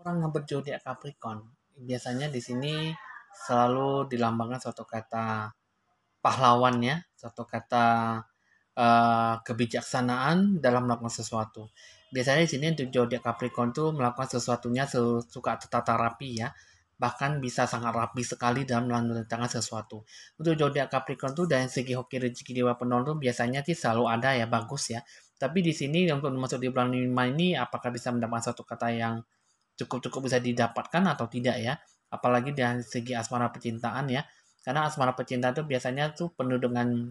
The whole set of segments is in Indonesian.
Orang yang berzodiak Capricorn, biasanya di sini selalu dilambangkan suatu kata pahlawan ya, suatu kata kebijaksanaan dalam melakukan sesuatu. Biasanya di sini untuk zodiak Capricorn tuh melakukan sesuatunya suka tertata rapi ya, bahkan bisa sangat rapi sekali dalam mengerjakan sesuatu. Untuk zodiak Capricorn tuh dari segi hoki rezeki dewa penolong tuh biasanya sih selalu ada ya, bagus ya. Tapi di sini untuk masuk di bulan 5 ini apakah bisa mendapatkan satu kata yang cukup-cukup bisa didapatkan atau tidak ya. Apalagi dari segi asmara percintaan ya. Karena asmara percintaan itu biasanya tuh penuh dengan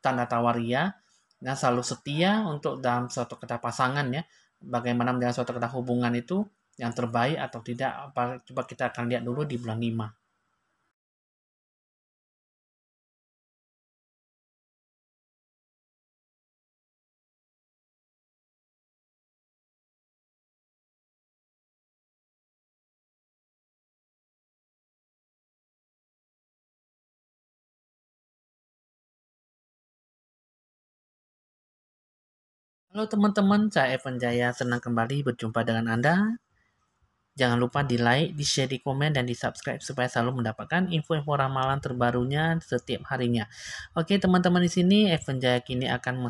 tanda tawaria dan selalu setia untuk dalam suatu kata pasangan ya. Bagaimana dengan suatu kata hubungan itu yang terbaik atau tidak. Coba kita akan lihat dulu di bulan 5. Halo teman-teman, saya Evan Jaya. Senang kembali berjumpa dengan Anda. Jangan lupa di like, di share, di komen, dan di subscribe supaya selalu mendapatkan info-info ramalan terbarunya setiap harinya. Oke teman-teman, di sini Evan Jaya kini akan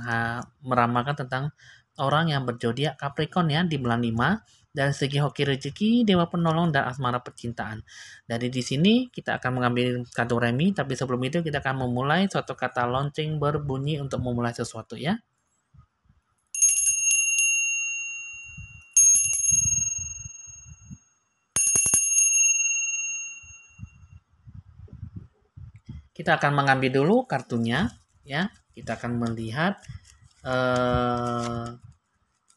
meramalkan tentang orang yang berzodiak Capricorn ya di bulan 5 dari segi hoki rezeki, dewa penolong, dan asmara percintaan. Dari di sini kita akan mengambil kartu remi, tapi sebelum itu kita akan memulai suatu kata lonceng berbunyi untuk memulai sesuatu ya. Kita akan mengambil dulu kartunya ya. Kita akan melihat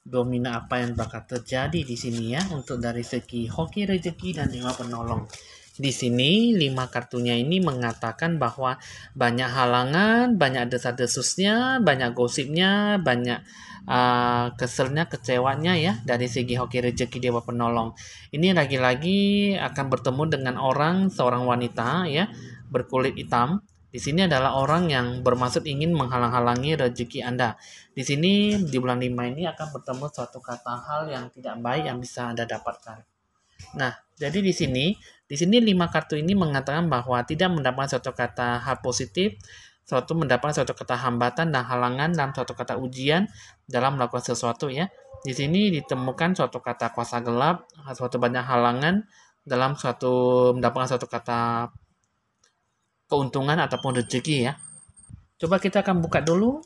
domina apa yang bakal terjadi di sini ya untuk dari segi hoki rezeki dan dewa penolong. Di sini 5 kartunya ini mengatakan bahwa banyak halangan, banyak desas-desusnya, banyak gosipnya, banyak keselnya, kecewanya ya dari segi hoki rezeki dewa penolong. Ini lagi-lagi akan bertemu dengan seorang wanita ya berkulit hitam. Di sini adalah orang yang bermaksud ingin menghalang-halangi rezeki Anda. Di sini di bulan 5 ini akan bertemu suatu kata hal yang tidak baik yang bisa Anda dapatkan. Nah, jadi di sini 5 kartu ini mengatakan bahwa tidak mendapatkan suatu kata hal positif, mendapatkan suatu kata hambatan dan halangan dalam suatu kata ujian dalam melakukan sesuatu ya. Di sini ditemukan suatu kata kuasa gelap, suatu banyak halangan dalam mendapatkan suatu kata keuntungan ataupun rezeki ya. Coba kita akan buka dulu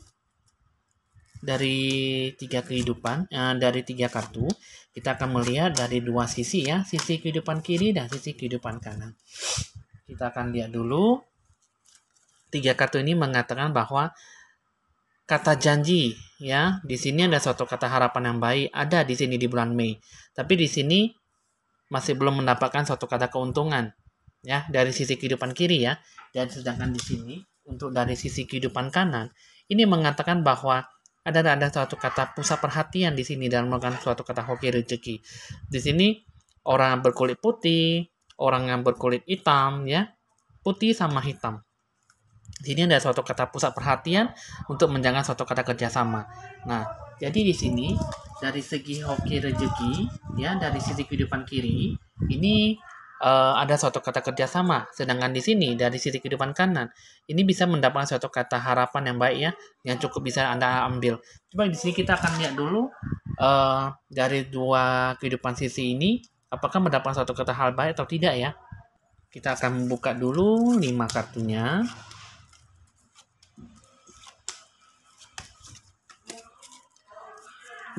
dari dari 3 kartu. Kita akan melihat dari 2 sisi ya, sisi kehidupan kiri dan sisi kehidupan kanan. Kita akan lihat dulu. 3 kartu ini mengatakan bahwa kata janji ya, di sini ada suatu kata harapan yang baik ada di sini di bulan Mei. Tapi di sini masih belum mendapatkan suatu kata keuntungan ya dari sisi kehidupan kiri ya. Dan sedangkan di sini untuk dari sisi kehidupan kanan ini mengatakan bahwa ada suatu kata pusat perhatian di sini dalam melakukan suatu kata hoki rezeki. Di sini orang yang berkulit putih, orang yang berkulit hitam ya, putih sama hitam. Di sini ada suatu kata pusat perhatian untuk menjaga suatu kata kerjasama. Nah, jadi di sini dari segi hoki rezeki ya dari sisi kehidupan kiri ini ada suatu kata kerjasama. Sedangkan di sini dari sisi kehidupan kanan ini bisa mendapatkan suatu kata harapan yang baik ya, yang cukup bisa Anda ambil. Coba di sini kita akan lihat dulu dari 2 kehidupan sisi ini apakah mendapatkan suatu kata hal baik atau tidak ya. Kita akan membuka dulu 5 kartunya.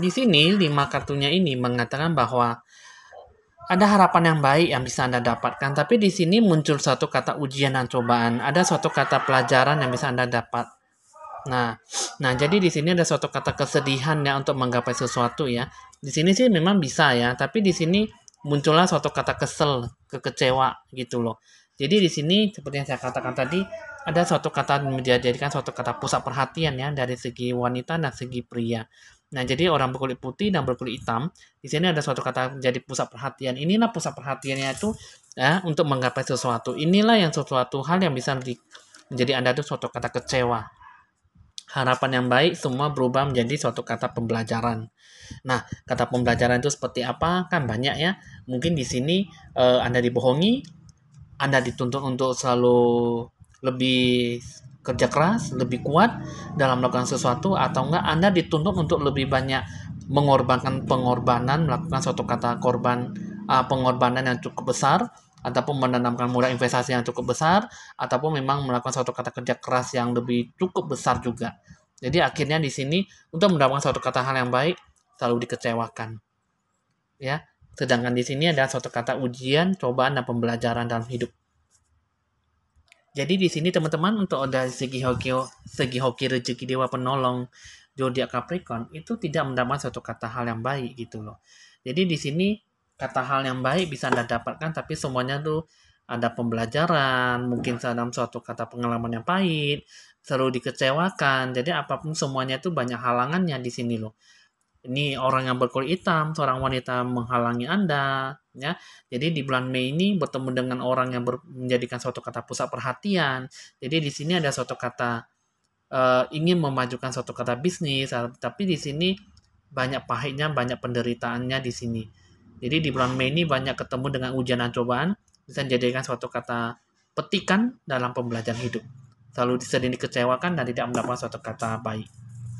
Di sini 5 kartunya ini mengatakan bahwa ada harapan yang baik yang bisa Anda dapatkan, tapi di sini muncul suatu kata ujian dan cobaan. Ada suatu kata pelajaran yang bisa Anda dapat. Nah, jadi di sini ada suatu kata kesedihan ya untuk menggapai sesuatu ya. Di sini sih memang bisa ya, tapi di sini muncullah suatu kata kesel, kekecewa gitu loh. Jadi di sini seperti yang saya katakan tadi, ada suatu kata menjadikan suatu kata pusat perhatian ya dari segi wanita dan segi pria. Nah, jadi orang berkulit putih dan berkulit hitam, di sini ada suatu kata menjadi pusat perhatian. Inilah pusat perhatiannya itu ya untuk menggapai sesuatu. Inilah yang sesuatu hal yang bisa menjadi Anda itu suatu kata kecewa. harapan yang baik semua berubah menjadi suatu kata pembelajaran. Nah, kata pembelajaran itu seperti apa? Kan banyak ya. Mungkin di sini Anda dibohongi, Anda dituntut untuk selalu lebih kerja keras, lebih kuat dalam melakukan sesuatu, atau enggak Anda dituntut untuk lebih banyak mengorbankan pengorbanan, melakukan suatu kata pengorbanan yang cukup besar, ataupun menanamkan modal investasi yang cukup besar, ataupun memang melakukan suatu kata kerja keras yang lebih cukup besar juga. Jadi akhirnya di sini untuk mendapatkan suatu kata hal yang baik selalu dikecewakan, ya. Sedangkan di sini ada suatu kata ujian, cobaan dan pembelajaran dalam hidup. Jadi di sini teman-teman untuk dari segi hoki rezeki dewa penolong zodiak Capricorn itu tidak mendapat suatu kata hal yang baik gitu loh. Jadi di sini kata hal yang baik bisa Anda dapatkan tapi semuanya tuh ada pembelajaran, mungkin dalam suatu kata pengalaman yang pahit, selalu dikecewakan. Jadi apapun semuanya itu banyak halangannya di sini loh. Ini orang yang berkulit hitam, seorang wanita menghalangi Anda, ya. Jadi di bulan Mei ini bertemu dengan orang yang menjadikan suatu kata pusat perhatian. Jadi di sini ada suatu kata ingin memajukan suatu kata bisnis, tapi di sini banyak pahitnya, banyak penderitaannya di sini. Jadi di bulan Mei ini banyak ketemu dengan ujian dan cobaan, bisa dijadikan suatu kata petikan dalam pembelajaran hidup. Selalu sering dikecewakan dan tidak mendapat suatu kata baik.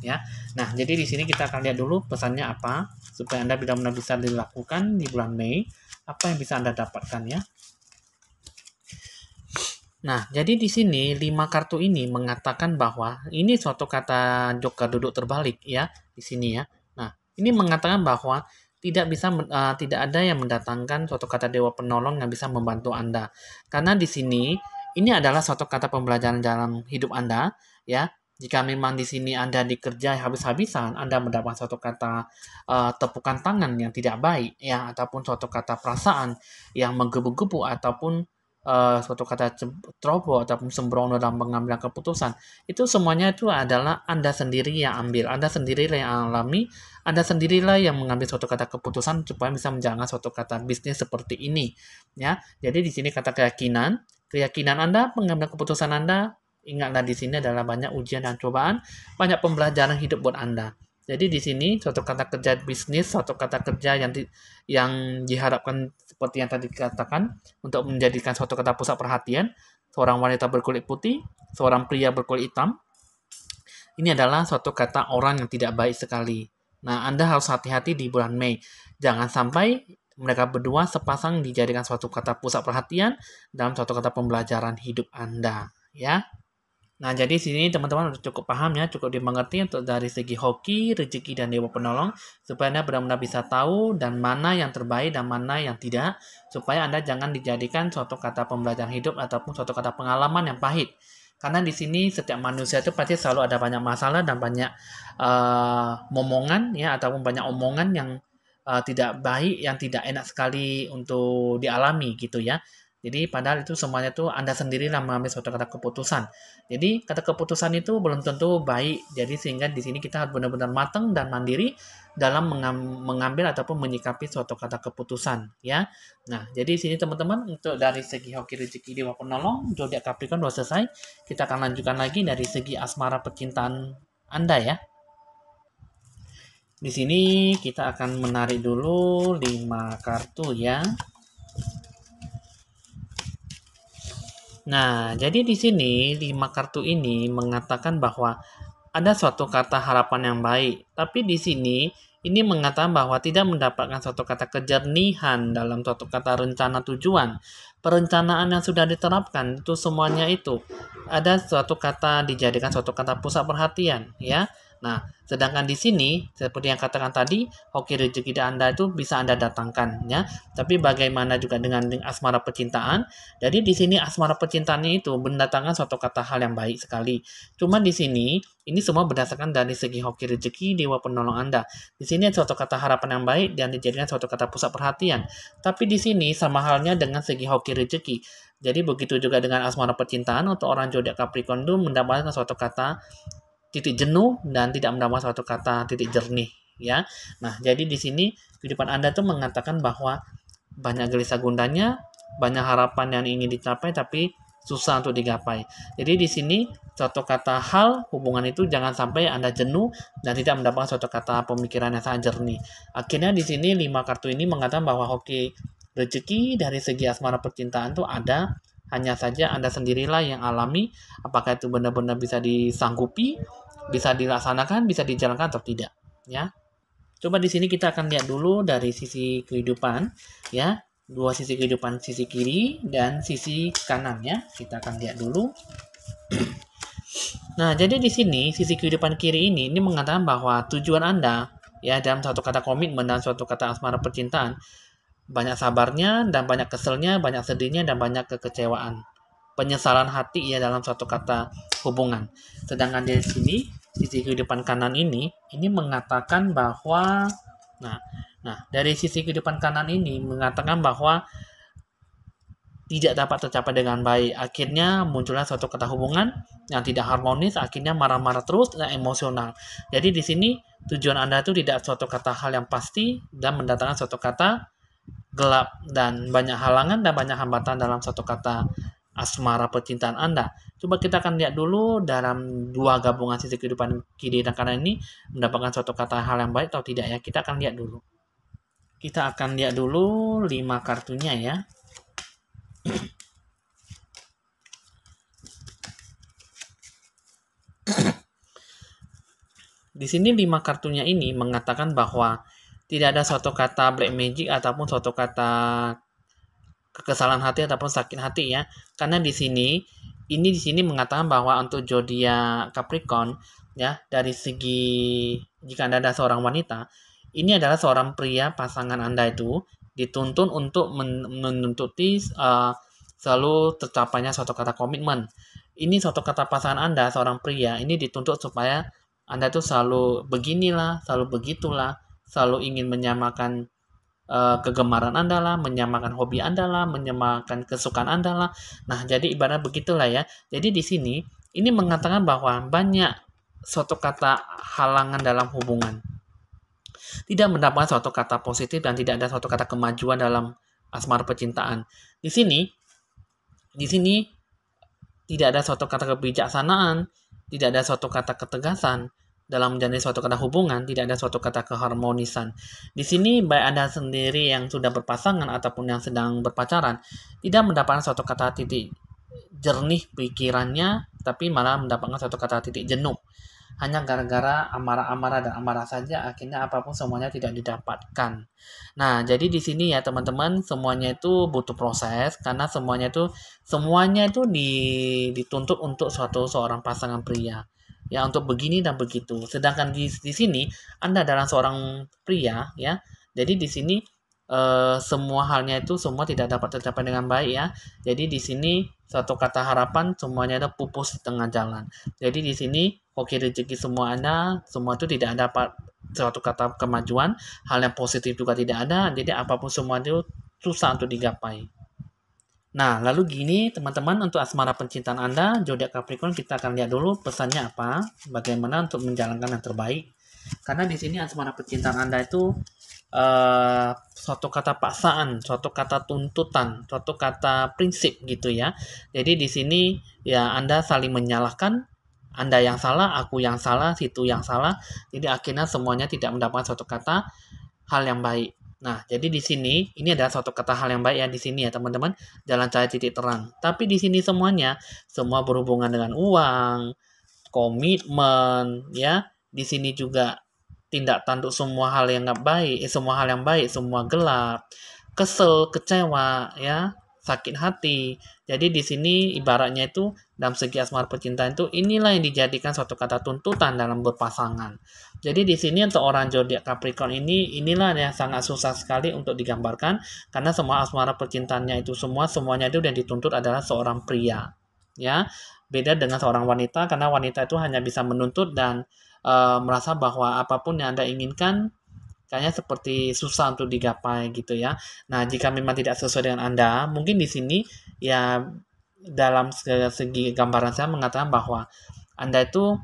Ya. Nah, jadi di sini kita akan lihat dulu pesannya apa supaya Anda benar-benar bisa dilakukan di bulan Mei. Apa yang bisa Anda dapatkan ya? Nah, jadi di sini 5 kartu ini mengatakan bahwa ini suatu kata joker duduk terbalik ya di sini ya. Nah, ini mengatakan bahwa tidak ada yang mendatangkan suatu kata dewa penolong yang bisa membantu Anda. Karena di sini ini adalah suatu kata pembelajaran dalam hidup Anda ya. Jika memang di sini Anda dikerjai habis-habisan, Anda mendapat suatu kata tepukan tangan yang tidak baik ya ataupun suatu kata perasaan yang menggebu-gebu ataupun suatu kata ceroboh ataupun sembrono dalam pengambilan keputusan, itu semuanya itu adalah Anda sendiri yang ambil, Anda sendirilah yang alami, Anda sendirilah yang mengambil suatu kata keputusan supaya bisa menjalankan suatu kata bisnis seperti ini, ya. Jadi di sini kata keyakinan Anda, pengambilan keputusan Anda, ingatlah di sini adalah banyak ujian dan cobaan, banyak pembelajaran hidup buat Anda. Jadi di sini suatu kata kerja bisnis, suatu kata kerja yang diharapkan seperti yang tadi dikatakan untuk menjadikan suatu kata pusat perhatian, seorang wanita berkulit putih, seorang pria berkulit hitam. Ini adalah suatu kata orang yang tidak baik sekali. Nah, Anda harus hati-hati di bulan Mei. Jangan sampai mereka berdua sepasang dijadikan suatu kata pusat perhatian dalam suatu kata pembelajaran hidup Anda, ya. Nah, jadi sini teman-teman udah cukup paham ya, cukup dimengerti untuk dari segi hoki, rezeki, dan dewa penolong, supaya Anda benar-benar bisa tahu dan mana yang terbaik dan mana yang tidak, supaya Anda jangan dijadikan suatu kata pembelajaran hidup ataupun suatu kata pengalaman yang pahit. Karena di sini setiap manusia itu pasti selalu ada banyak masalah dan banyak momongan ya ataupun banyak omongan yang tidak baik, yang tidak enak sekali untuk dialami gitu ya. Jadi padahal itu semuanya tuh Anda sendirilah mengambil suatu kata keputusan. Jadi kata keputusan itu belum tentu baik. Jadi sehingga di sini kita harus benar-benar matang dan mandiri dalam mengambil ataupun menyikapi suatu kata keputusan, ya. Nah, jadi di sini teman-teman untuk dari segi hoki rezeki dewa penolong zodiak Capricorn sudah selesai. Kita akan lanjutkan lagi dari segi asmara percintaan Anda ya. Di sini kita akan menarik dulu 5 kartu ya. Nah, jadi di sini 5 kartu ini mengatakan bahwa ada suatu kata harapan yang baik, tapi di sini ini mengatakan bahwa tidak mendapatkan suatu kata kejernihan dalam suatu kata rencana tujuan. Perencanaan yang sudah diterapkan itu semuanya itu ada suatu kata dijadikan suatu kata pusat perhatian, ya. Nah, sedangkan di sini seperti yang katakan tadi, hoki rezeki Anda itu bisa Anda datangkan, ya. Tapi bagaimana juga dengan asmara percintaan? Jadi di sini asmara percintaannya itu mendatangkan suatu kata hal yang baik sekali. Cuma di sini ini semua berdasarkan dari segi hoki rezeki dewa penolong Anda. Di sini ada suatu kata harapan yang baik dan dijadikan suatu kata pusat perhatian. Tapi di sini sama halnya dengan segi hoki rezeki. Jadi begitu juga dengan asmara percintaan untuk orang zodiak Capricorn itu mendapatkan suatu kata titik jenuh dan tidak mendapat suatu kata titik jernih, ya. Nah, jadi di sini kehidupan Anda tuh mengatakan bahwa banyak gelisah gundanya, banyak harapan yang ingin dicapai tapi susah untuk digapai. Jadi di sini suatu kata hal hubungan itu jangan sampai Anda jenuh dan tidak mendapatkan suatu kata pemikiran yang sangat jernih. Akhirnya di sini 5 kartu ini mengatakan bahwa hoki rezeki dari segi asmara percintaan itu ada, hanya saja Anda sendirilah yang alami apakah itu benar-benar bisa disanggupi, bisa dilaksanakan, bisa dijalankan atau tidak, ya. Coba di sini kita akan lihat dulu dari sisi kehidupan, ya. Dua sisi kehidupan, sisi kiri dan sisi kanan, ya. Kita akan lihat dulu. Nah, jadi di sini sisi kehidupan kiri ini mengatakan bahwa tujuan Anda, ya, dalam suatu kata komitmen dan suatu kata asmara percintaan, banyak sabarnya dan banyak keselnya, banyak sedihnya dan banyak kekecewaan. Penyesalan hati ya dalam suatu kata hubungan. Sedangkan di sini sisi kehidupan kanan ini mengatakan bahwa dari sisi kehidupan kanan ini mengatakan bahwa tidak dapat tercapai dengan baik. Akhirnya muncullah suatu kata hubungan yang tidak harmonis, akhirnya marah-marah terus dan emosional. Jadi di sini tujuan Anda itu tidak suatu kata hal yang pasti dan mendatangkan suatu kata gelap dan banyak halangan dan banyak hambatan dalam suatu kata asmara percintaan Anda. Coba kita akan lihat dulu dalam dua gabungan sisi kehidupan kiri dan kanan ini mendapatkan suatu kata hal yang baik atau tidak ya. Kita akan lihat dulu. Kita akan lihat dulu 5 kartunya ya. Di sini 5 kartunya ini mengatakan bahwa tidak ada suatu kata black magic ataupun suatu kata kekesalan hati ataupun sakit hati ya. Karena di sini mengatakan bahwa untuk zodiak Capricorn ya, dari segi jika Anda ada seorang wanita, ini adalah seorang pria pasangan Anda itu dituntun untuk menuntuti selalu tercapainya suatu kata komitmen. Ini suatu kata pasangan Anda, seorang pria, ini dituntut supaya Anda tuh selalu beginilah, selalu begitulah, selalu ingin menyamakan kegemaran Anda lah, menyamakan hobi Anda lah, menyamakan kesukaan Anda lah. Nah, jadi ibarat begitulah ya. Jadi di sini, ini mengatakan bahwa banyak suatu kata halangan dalam hubungan. Tidak mendapatkan suatu kata positif dan tidak ada suatu kata kemajuan dalam asmara percintaan. Di sini tidak ada suatu kata kebijaksanaan, tidak ada suatu kata ketegasan dalam menjalani suatu kata hubungan, tidak ada suatu kata keharmonisan. Di sini baik Anda sendiri yang sudah berpasangan ataupun yang sedang berpacaran tidak mendapatkan suatu kata titik jernih pikirannya, tapi malah mendapatkan suatu kata titik jenuh. Hanya gara-gara amarah-amarah dan amarah saja, akhirnya apapun semuanya tidak didapatkan. Nah, jadi di sini ya teman-teman, semuanya itu butuh proses karena semuanya itu dituntut untuk seorang pasangan pria. Ya, untuk begini dan begitu. Sedangkan di sini Anda adalah seorang pria ya. Jadi di sini semua halnya itu semua tidak dapat tercapai dengan baik ya. Jadi di sini suatu kata harapan semuanya ada pupus di tengah jalan. Jadi di sini hoki rezeki semua Anda, semua itu tidak dapat suatu kata kemajuan, hal yang positif juga tidak ada. Jadi apapun semua itu susah untuk digapai. Nah, lalu gini teman-teman, untuk asmara percintaan Anda, zodiak Capricorn, kita akan lihat dulu pesannya apa, bagaimana untuk menjalankan yang terbaik. Karena di sini asmara percintaan Anda itu suatu kata paksaan, suatu kata tuntutan, suatu kata prinsip gitu ya. Jadi di sini ya Anda saling menyalahkan, Anda yang salah, aku yang salah, situ yang salah. Jadi akhirnya semuanya tidak mendapatkan suatu kata hal yang baik. Nah, jadi di sini ini adalah suatu kata hal yang baik ya di sini ya teman-teman, jalan cahaya titik terang. Tapi di sini semua berhubungan dengan uang, komitmen ya. Di sini juga tindak tanduk semua hal yang nggak baik, semua hal yang baik, semua gelap, kesel, kecewa, ya, sakit hati. Jadi di sini ibaratnya itu dalam segi asmara percintaan itu inilah yang dijadikan suatu kata tuntutan dalam berpasangan. Jadi di sini untuk orang zodiak Capricorn inilah yang sangat susah sekali untuk digambarkan karena semua asmara percintaannya itu semuanya itu yang dituntut adalah seorang pria. Ya, beda dengan seorang wanita karena wanita itu hanya bisa menuntut dan merasa bahwa apapun yang Anda inginkan kayaknya seperti susah untuk digapai gitu ya. Nah, jika memang tidak sesuai dengan Anda, mungkin di sini ya dalam segi gambaran saya mengatakan bahwa Anda itu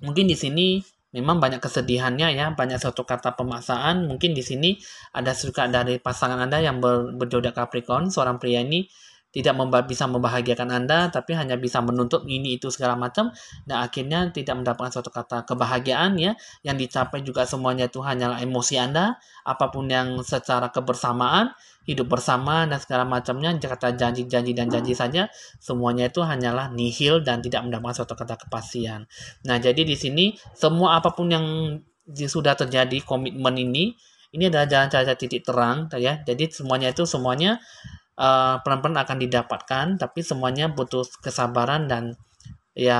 mungkin di sini memang banyak kesedihannya ya, banyak suatu kata pemaksaan. Mungkin di sini ada suka dari pasangan Anda yang berzodiak Capricorn, seorang pria ini bisa membahagiakan Anda, tapi hanya bisa menuntut ini itu segala macam, dan akhirnya tidak mendapatkan suatu kata kebahagiaan ya, yang dicapai juga semuanya itu hanyalah emosi Anda, apapun yang secara kebersamaan, hidup bersama dan segala macamnya, kata janji-janji dan janji saja, semuanya itu hanyalah nihil dan tidak mendapatkan suatu kata kepastian. Nah, jadi di sini semua apapun yang sudah terjadi komitmen ini adalah jalan cahaya titik terang ya. Jadi semuanya pelan-pelan akan didapatkan, tapi semuanya butuh kesabaran dan ya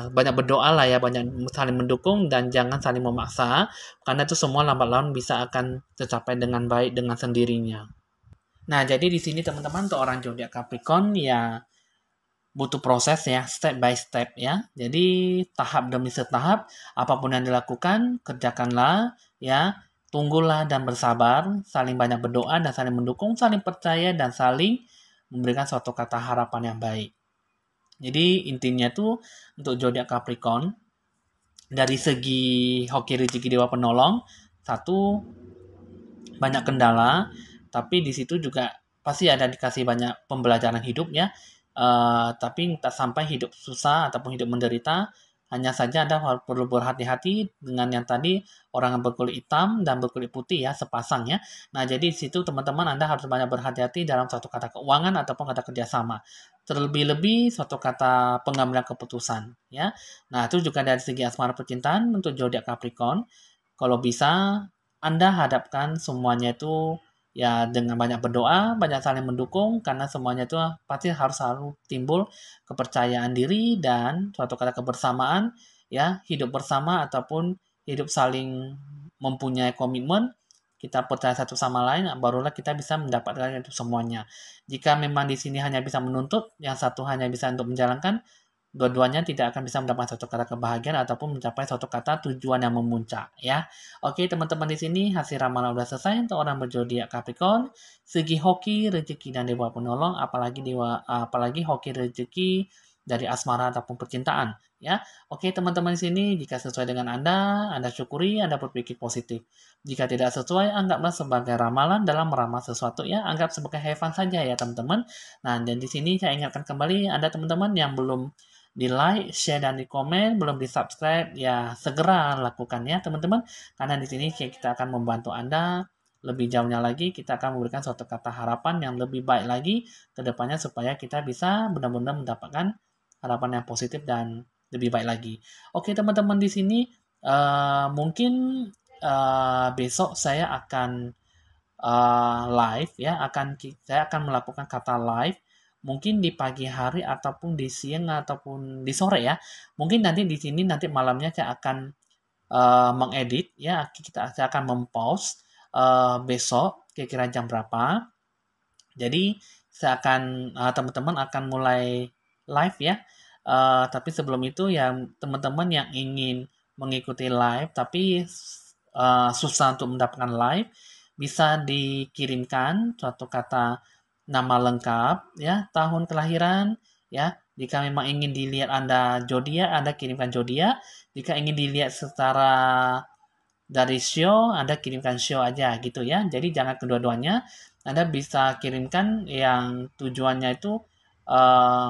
banyak berdoa lah ya, banyak saling mendukung dan jangan saling memaksa, karena itu semua lambat laun bisa akan tercapai dengan baik dengan sendirinya. Nah, jadi di sini teman-teman untuk orang zodiak Capricorn ya butuh proses ya, step by step ya. Jadi tahap demi tahap, apapun yang dilakukan, kerjakanlah ya. Tunggulah dan bersabar, saling banyak berdoa dan saling mendukung, saling percaya dan saling memberikan suatu kata harapan yang baik. Jadi intinya tuh untuk zodiak Capricorn, dari segi hoki rezeki dewa penolong, satu, banyak kendala, tapi di situ juga pasti ada dikasih banyak pembelajaran hidup ya. Tapi tak sampai hidup susah ataupun hidup menderita, hanya saja Anda perlu berhati-hati dengan yang tadi orang yang berkulit hitam dan berkulit putih ya, sepasang ya. Nah, jadi di situ teman-teman Anda harus banyak berhati-hati dalam suatu kata keuangan ataupun kata kerjasama. Terlebih-lebih suatu kata pengambilan keputusan ya. Nah, itu juga dari segi asmara percintaan untuk zodiak Capricorn. Kalau bisa Anda hadapkan semuanya itu ya dengan banyak berdoa, banyak saling mendukung, karena semuanya itu pasti harus selalu timbul kepercayaan diri dan suatu kata kebersamaan, ya, hidup bersama ataupun hidup saling mempunyai komitmen, kita percaya satu sama lain, barulah kita bisa mendapatkan itu semuanya. Jika memang di sini hanya bisa menuntut, yang satu hanya bisa untuk menjalankan, dua-duanya tidak akan bisa mendapatkan suatu kata kebahagiaan ataupun mencapai suatu kata tujuan yang memuncak ya. Oke, teman-teman, di sini hasil ramalan udah selesai untuk orang berzodiak Capricorn. Segi hoki, rezeki dan dewa penolong, apalagi hoki rezeki dari asmara ataupun percintaan ya. Oke, teman-teman, di sini jika sesuai dengan Anda syukuri, Anda berpikir positif. Jika tidak sesuai, anggaplah sebagai ramalan dalam meramal sesuatu ya, anggap sebagai have fun saja ya, teman-teman. Nah, dan di sini saya ingatkan kembali Anda teman-teman yang belum di like, share, dan di komen, belum di subscribe, ya segera lakukan ya teman-teman. Karena di sini kita akan membantu Anda lebih jauhnya lagi, kita akan memberikan suatu kata harapan yang lebih baik lagi ke depannya supaya kita bisa benar-benar mendapatkan harapan yang positif dan lebih baik lagi. Oke teman-teman, di sini mungkin besok saya akan live ya, saya akan melakukan kata live mungkin di pagi hari ataupun di siang ataupun di sore ya. Mungkin nanti di sini nanti malamnya saya akan mengedit ya, saya akan mempost besok kira-kira jam berapa. Jadi saya akan teman-teman akan mulai live ya. Tapi sebelum itu ya teman-teman yang ingin mengikuti live tapi susah untuk mendapatkan live, bisa dikirimkan suatu kata nama lengkap ya, tahun kelahiran ya. Jika memang ingin dilihat Anda zodiak, Anda kirimkan zodiak. Jika ingin dilihat secara dari show, Anda kirimkan show aja gitu ya. Jadi jangan kedua-duanya. Anda bisa kirimkan yang tujuannya itu eh,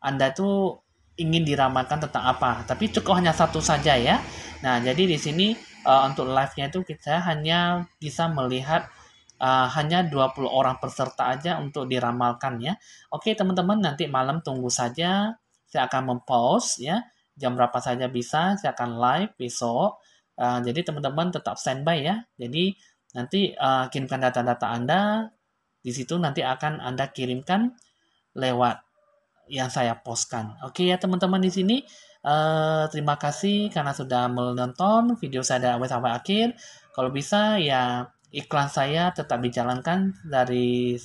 Anda tuh ingin diramalkan tentang apa. Tapi cukup hanya satu saja ya. Nah, jadi di sini untuk live-nya itu kita hanya bisa melihat hanya 20 orang peserta aja untuk diramalkan ya. Oke, teman-teman, nanti malam tunggu saja. Saya akan mempost ya. Jam berapa saja bisa, saya akan live besok. Jadi teman-teman tetap standby ya. Jadi nanti kirimkan data-data Anda. Di situ nanti akan Anda kirimkan lewat yang saya postkan. Oke ya teman-teman, di sini terima kasih karena sudah menonton video saya dari awal sampai akhir. Kalau bisa ya iklan saya tetap dijalankan dari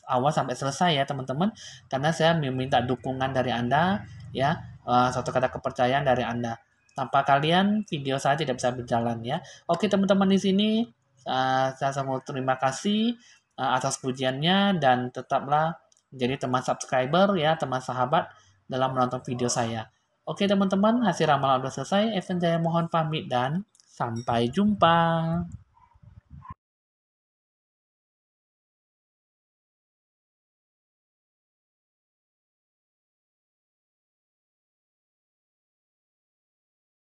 awal sampai selesai ya teman-teman, karena saya meminta dukungan dari Anda ya, suatu kata kepercayaan dari Anda. Tanpa kalian video saya tidak bisa berjalan ya. Oke teman-teman, di sini saya mau terima kasih atas pujiannya dan tetaplah jadi teman subscriber ya, teman sahabat dalam menonton video saya. Oke teman-teman, hasil ramalan sudah selesai. Evan Jaya mohon pamit dan sampai jumpa.